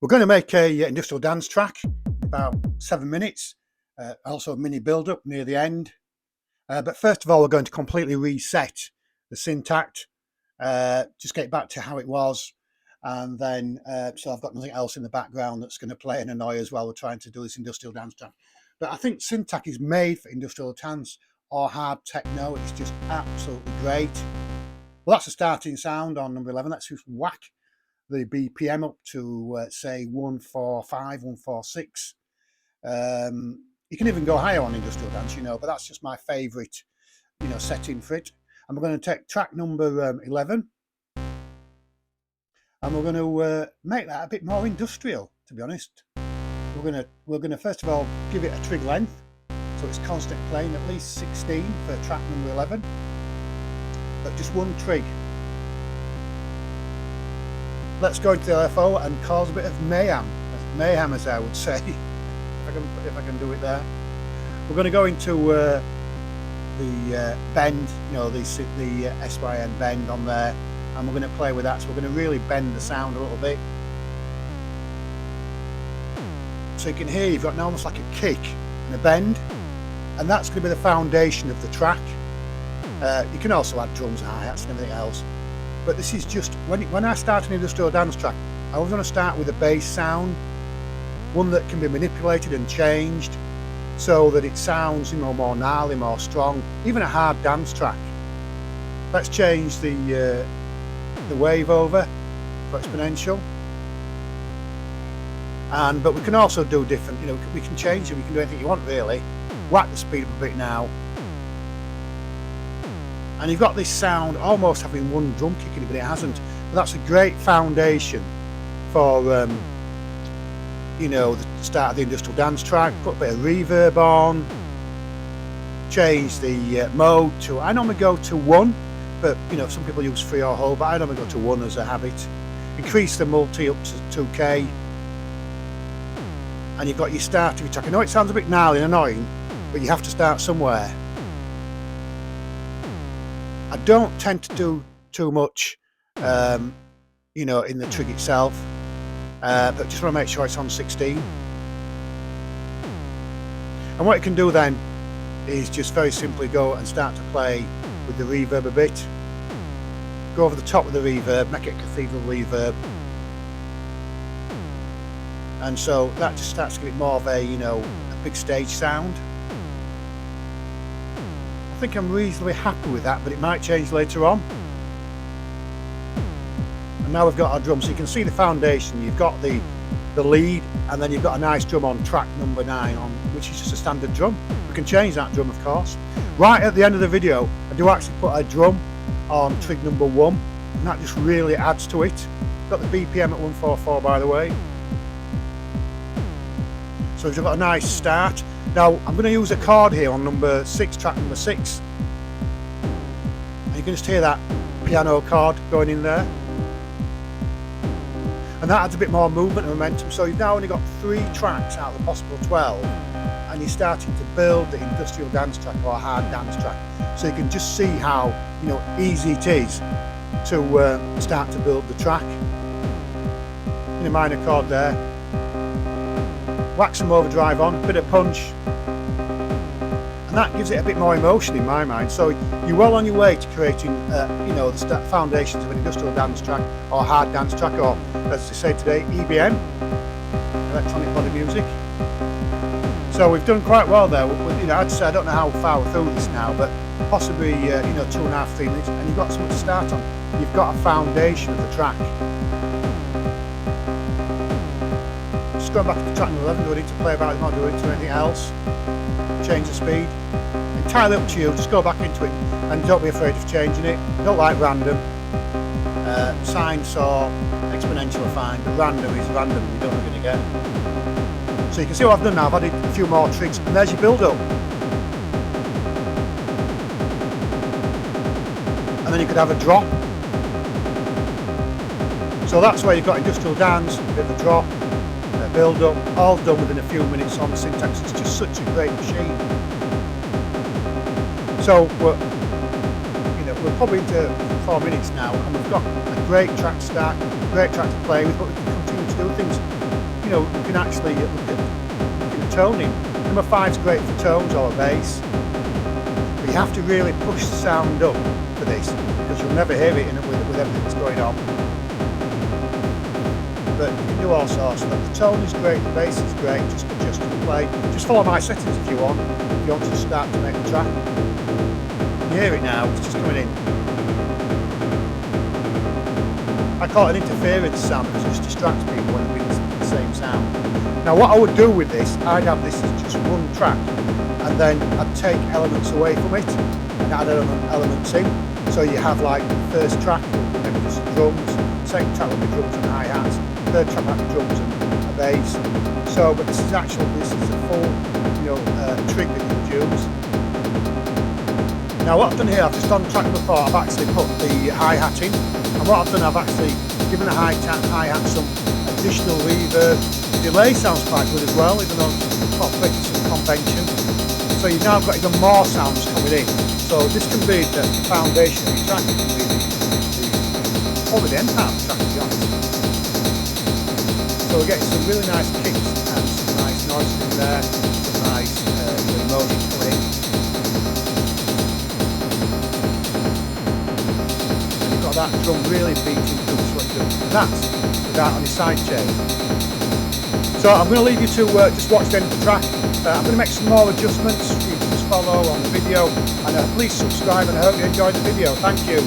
We're going to make a industrial dance track in about 7 minutes, also a mini build-up near the end. But first of all, we're going to completely reset the Syntakt, just get it back to how it was. And then, so I've got nothing else in the background that's going to play and annoy us while we're trying to do this industrial dance track. But I think Syntakt is made for industrial dance or hard techno. It's just absolutely great. Well, that's the starting sound on number 11. Let's just whack the BPM up to say 145, 146. You can even go higher on industrial dance, but that's just my favorite, setting for it. And we're going to take track number 11, and we're going to make that a bit more industrial. To be honest, we're going to first of all give it a trig length, so it's constant playing, at least 16 for track number 11, but just one trig. Let's go into the LFO and cause a bit of mayhem, as I would say, if I can do it there. We're going to go into the bend, the SYN bend on there, and we're going to play with that. So we're going to really bend the sound a little bit. So you can hear you've got almost like a kick and a bend, and that's going to be the foundation of the track. You can also add drums, hi-hats and everything else. But this is just, when I start an industrial dance track, I was going to start with a bass sound, one that can be manipulated and changed so that it sounds, more gnarly, more strong, even a hard dance track. Let's change the wave over for exponential. But we can also do different, we can change it, we can do anything you want really. Whack the speed up a bit now. And you've got this sound almost having one drum kick in it, but it hasn't. But that's a great foundation for, the start of the industrial dance track. Put a bit of reverb on. Change the mode to, I normally go to 1, but some people use 3 or whole, but I normally go to 1 as a habit. Increase the multi up to 2K. And you've got your start of your track. I know it sounds a bit gnarly and annoying, but you have to start somewhere. I don't tend to do too much, in the trig itself, but just want to make sure it's on 16. And what you can do then is just very simply go and start to play with the reverb a bit. Go over the top of the reverb, make it a cathedral reverb. And so that just starts to give it more of a, a big stage sound. I think I'm reasonably happy with that, but it might change later on. And now we've got our drum, so you can see the foundation. You've got the lead, and then you've got a nice drum on track number 9, which is just a standard drum. We can change that drum, of course. Right at the end of the video, I do actually put a drum on trig number 1, and that just really adds to it. Got the BPM at 144, by the way. So we've got a nice start. Now I'm going to use a chord here on number 6, track number 6. And you can just hear that piano chord going in there. And that adds a bit more movement and momentum. So you've now only got 3 tracks out of the possible 12. And you're starting to build the industrial dance track or a hard dance track. So you can just see how, easy it is to start to build the track. In a minor chord there. Whack some overdrive on, a bit of punch, and that gives it a bit more emotion in my mind. So you're well on your way to creating, the foundations of an industrial dance track or hard dance track, or as they say today, EBM, electronic body music. So we've done quite well there. I'd say I don't know how far we're through this now, but possibly 2.5, 3 minutes, and you've got something to start on. You've got a foundation of the track. Going back to track number 11, do I need to play about it, not do it to anything else, change the speed, entirely up to you. Just go back into it and don't be afraid of changing it. Don't like random, sines or exponential are fine, but random is random, you don't know what you're going to get. So you can see what I've done now. I've added a few more tricks, and there's your build up, and then you could have a drop. So that's where you've got industrial dance, a bit of a drop, build up, all done within a few minutes on the Syntakt. It's just such a great machine. So we're probably into 4 minutes now, and we've got a great track to start, great track to play with, but we can continue to do things you know, you can actually look at toning. Number 5 is great for tones or a bass. But you have to really push the sound up for this, because you'll never hear it with everything that's going on. But you can do all sorts. The tone is great, the bass is great, just adjust and play. Just follow my settings if you want to start to make the track. You hear it now, it's just coming in. I call it an interference sound because it just distracts people when they're doing the same sound. Now what I would do with this, I'd have this as just one track, and then I'd take elements away from it and add elements in. So you have like the first track, maybe just drums, second track will be drums and hi-hats, third track will be drums and a bass. So, but this is a full, you know, trig that you would use. Now what I've done here, I've just on track before, I've actually put the hi-hat in, and what I've done, I've actually given the hi-hat some additional reverb. The delay sounds quite good as well, even though it's not breaking some convention. So you've now got even more sounds coming in. So this can be the foundation of your track, it can be probably the end part of the track, to be honest. So we're getting some really nice kicks and some nice noises in there, some nice emotion coming in. And you've got that drum really beating through the swing drum. And that's without any side chain. So I'm going to leave you to just watch the end of the track. I'm going to make some more adjustments. You can just follow on the video, and please subscribe, and I hope you enjoyed the video. Thank you.